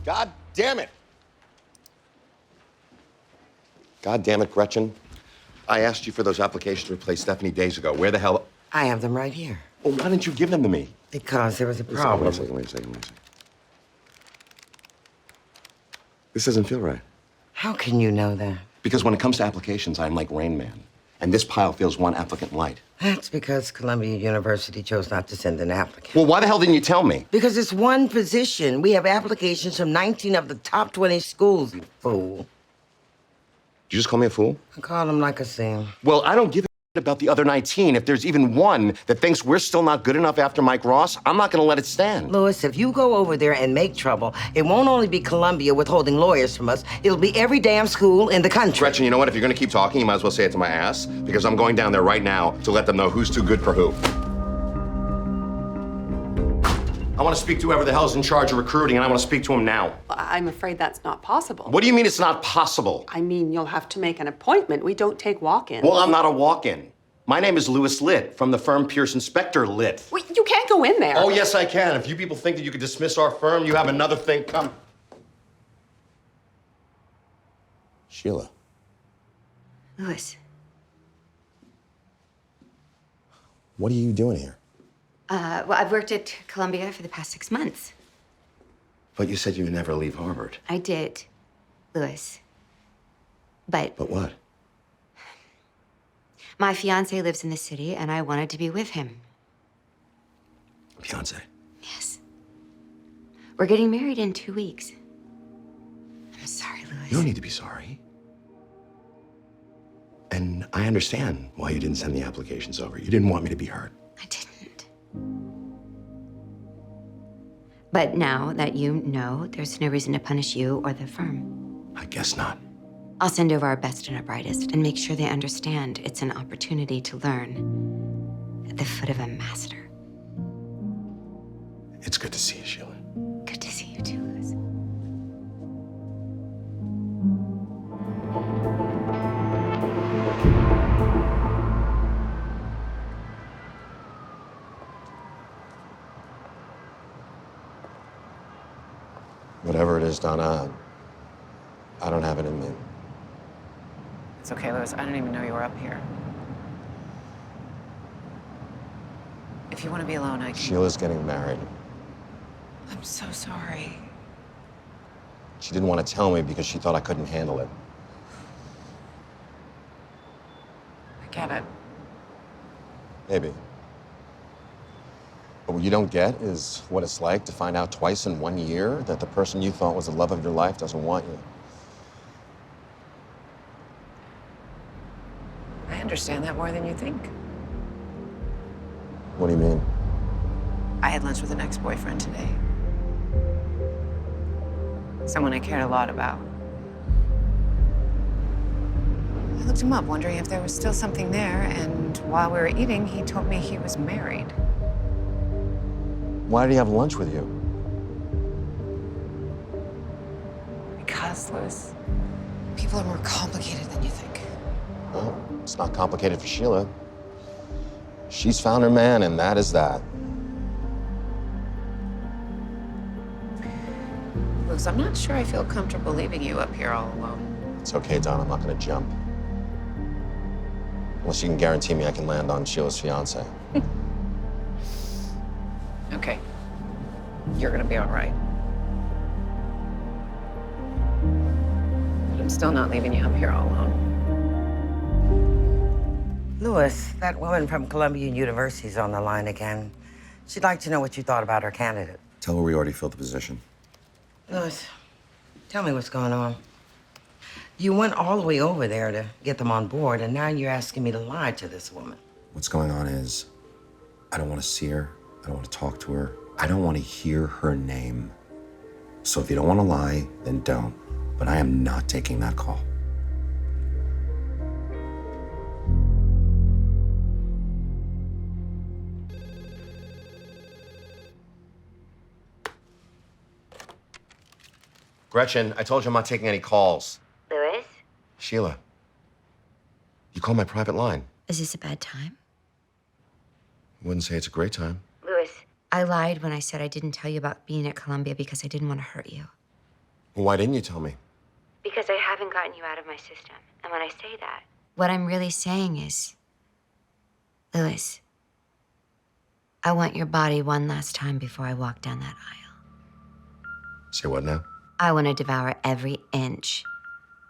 God damn it! God damn it, Gretchen. I asked you for those applications to replace Stephanie days ago. Where the hell? I have them right here. Well, why didn't you give them to me? Because there was a problem. Wait a second. This doesn't feel right. How can you know that? Because when it comes to applications, I'm like Rain Man. And this pile feels one applicant light. That's because Columbia University chose not to send an applicant. Well, why the hell didn't you tell me? Because it's one position. We have applications from 19 of the top 20 schools, you fool. Did you just call me a fool? I call them like I see 'em. Well, I don't give a shit about the other 19. If there's even one that thinks we're still not good enough after Mike Ross, I'm not gonna let it stand. Louis, if you go over there and make trouble, it won't only be Columbia withholding lawyers from us, it'll be every damn school in the country. Gretchen, you know what? If you're gonna keep talking, you might as well say it to my ass, because I'm going down there right now to let them know who's too good for who. I want to speak to whoever the hell's in charge of recruiting, and I want to speak to him now. I'm afraid that's not possible. What do you mean it's not possible? I mean, you'll have to make an appointment. We don't take walk-ins. Well, I'm not a walk-in. My name is Louis Litt from the firm Pearson Specter Litt. Wait, you can't go in there. Oh, yes, I can. If you people think that you could dismiss our firm, you have another thing come. Sheila. Louis. What are you doing here? Well, I've worked at Columbia for the past 6 months. But you said you would never leave Harvard. I did, Louis. But But what? my fiancé lives in the city, and I wanted to be with him. Fiance. Yes. We're getting married in 2 weeks. I'm sorry, Louis. You don't need to be sorry. And I understand why you didn't send the applications over. You didn't want me to be hurt. I didn't. But now that you know, there's no reason to punish you or the firm. I guess not. I'll send over our best and our brightest and make sure they understand it's an opportunity to learn at the foot of a master. It's good to see you, Sheila. Good to see you too, Louis. Whatever it is, Donna, I don't have it in me. It's okay, Louis. I didn't even know you were up here. If you want to be alone, I can... Sheila's getting married. I'm so sorry. She didn't want to tell me because she thought I couldn't handle it. I get it. Maybe. But what you don't get is what it's like to find out twice in 1 year that the person you thought was the love of your life doesn't want you. I understand that more than you think. What do you mean? I had lunch with an ex-boyfriend today. Someone I cared a lot about. I looked him up, wondering if there was still something there, and while we were eating, he told me he was married. Why did he have lunch with you? Because, Louis, people are more complicated than you think. Well, it's not complicated for Sheila. She's found her man, and that is that. Louis, I'm not sure I feel comfortable leaving you up here all alone. It's okay, Don. I'm not going to jump. Unless you can guarantee me I can land on Sheila's fiance. Okay. You're gonna be all right. But I'm still not leaving you up here all alone. Louis, that woman from Columbia University's on the line again. She'd like to know what you thought about her candidate. Tell her we already filled the position. Louis, tell me what's going on. You went all the way over there to get them on board, and now you're asking me to lie to this woman. What's going on is I don't want to see her. I don't want to talk to her. I don't want to hear her name. So if you don't want to lie, then don't. But I am not taking that call. Gretchen, I told you I'm not taking any calls. Louis? Sheila, you called my private line. Is this a bad time? I wouldn't say it's a great time. Louis, I lied when I said I didn't tell you about being at Columbia because I didn't want to hurt you. Why didn't you tell me? Because I haven't gotten you out of my system. And when I say that, what I'm really saying is, Louis, I want your body one last time before I walk down that aisle. Say what now? I want to devour every inch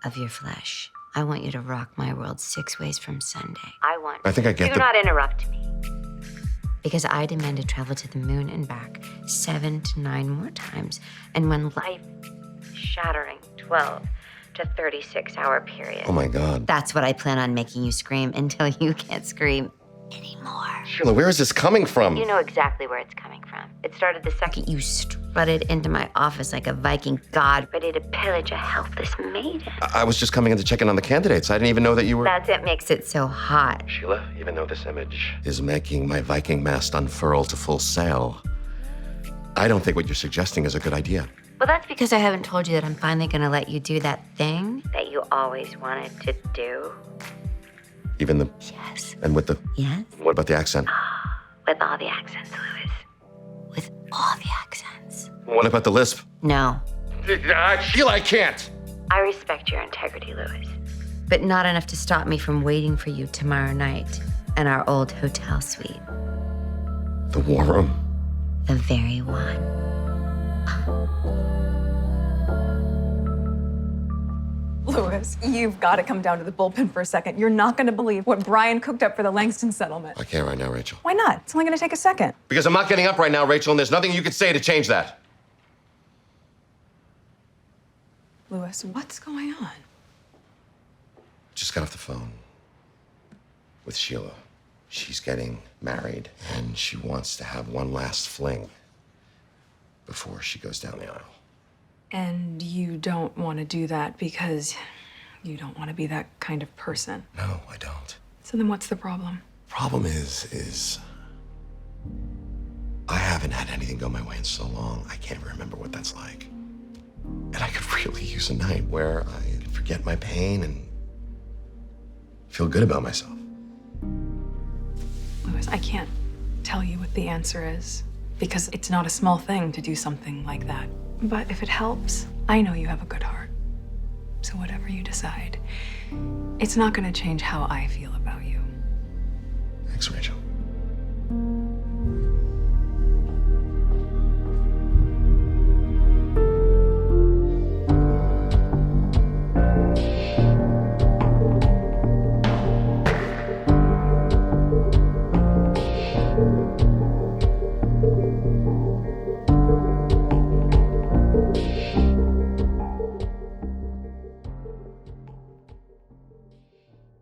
of your flesh. I want you to rock my world 6 ways from Sunday. I think I get Do not interrupt me. Because I demand to travel to the moon and back 7 to 9 more times. And when life-shattering 12 to 36-hour period. Oh my God. That's what I plan on making you scream until you can't scream anymore. Sheila, where is this coming from? You know exactly where it's coming from. It started the second you strutted into my office like a Viking god ready to pillage a helpless maiden. I was just coming in to check in on the candidates. I didn't even know that you were... That's what makes it so hot. Sheila, even though this image is making my Viking mast unfurl to full sail, I don't think what you're suggesting is a good idea. Well, that's because I haven't told you that I'm finally gonna let you do that thing that you always wanted to do. Even the... Yes. And with the... Yes? What about the accent? With all the accents, Louis. With all the accents. What about the lisp? No. Sheila, I can't! I respect your integrity, Louis. But not enough to stop me from waiting for you tomorrow night in our old hotel suite. The war room? The very one. Louis, you've got to come down to the bullpen for a second. You're not going to believe what Brian cooked up for the Langston settlement. I can't right now, Rachel. Why not? It's only going to take a second. Because I'm not getting up right now, Rachel, and there's nothing you could say to change that. Louis, what's going on? Just got off the phone with Sheila. She's getting married, and she wants to have one last fling before she goes down the aisle. And you don't want to do that because you don't want to be that kind of person. No, I don't. So then what's the problem? Problem is I haven't had anything go my way in so long, I can't remember what that's like. And I could really use a night where I could forget my pain and feel good about myself. Louis, I can't tell you what the answer is because it's not a small thing to do something like that. But if it helps, I know you have a good heart. So whatever you decide, it's not going to change how I feel about you. Thanks, Rachel.